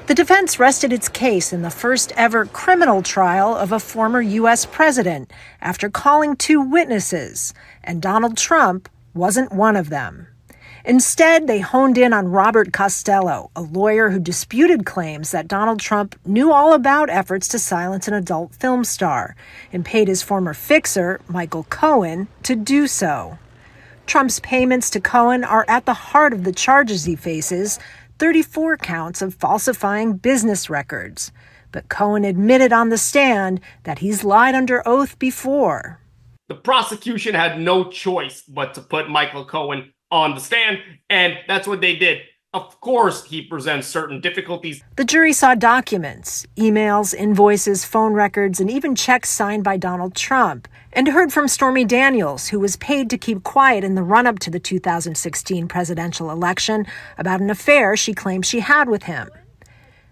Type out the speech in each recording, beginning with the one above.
The defense rested its case in the first ever criminal trial of a former U.S. president after calling two witnesses, and Donald Trump wasn't one of them. Instead, they honed in on Robert Costello, a lawyer who disputed claims that Donald Trump knew all about efforts to silence an adult film star and paid his former fixer, Michael Cohen, to do so. Trump's payments to Cohen are at the heart of the charges he faces, 34 counts of falsifying business records. But Cohen admitted on the stand that he's lied under oath before. The prosecution had no choice but to put Michael Cohen on the stand, and that's what they did. Of course, he presents certain difficulties. The jury saw documents, emails, invoices, phone records, and even checks signed by Donald Trump, and heard from Stormy Daniels, who was paid to keep quiet in the run-up to the 2016 presidential election about an affair she claimed she had with him.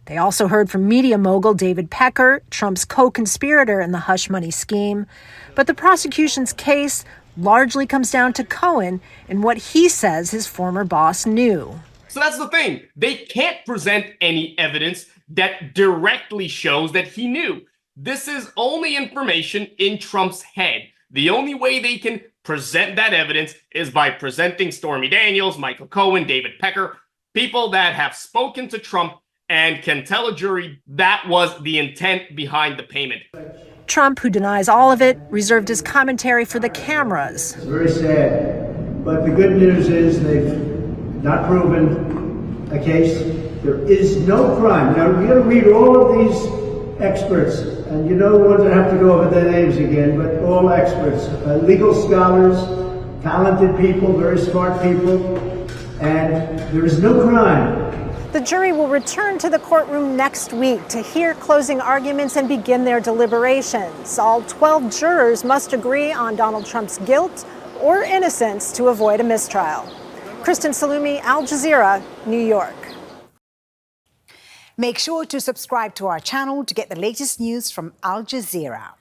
They also heard from media mogul David Pecker, Trump's co-conspirator in the hush money scheme. But the prosecution's case largely comes down to Cohen and what he says his former boss knew. So that's the thing. They can't present any evidence that directly shows that he knew. This is only information in Trump's head. The only way they can present that evidence is by presenting Stormy Daniels, Michael Cohen, David Pecker, people that have spoken to Trump and can tell a jury that was the intent behind the payment. Trump, who denies all of it, reserved his commentary for the cameras. It's very sad, but the good news is they've not proven a case. There is no crime. Now, you're going to read all of these experts, and you know the ones that have to go over their names again, but all experts, legal scholars, talented people, very smart people, and there is no crime. The jury will return to the courtroom next week to hear closing arguments and begin their deliberations. All 12 jurors must agree on Donald Trump's guilt or innocence to avoid a mistrial. Kristen Salumi, Al Jazeera, New York. Make sure to subscribe to our channel to get the latest news from Al Jazeera.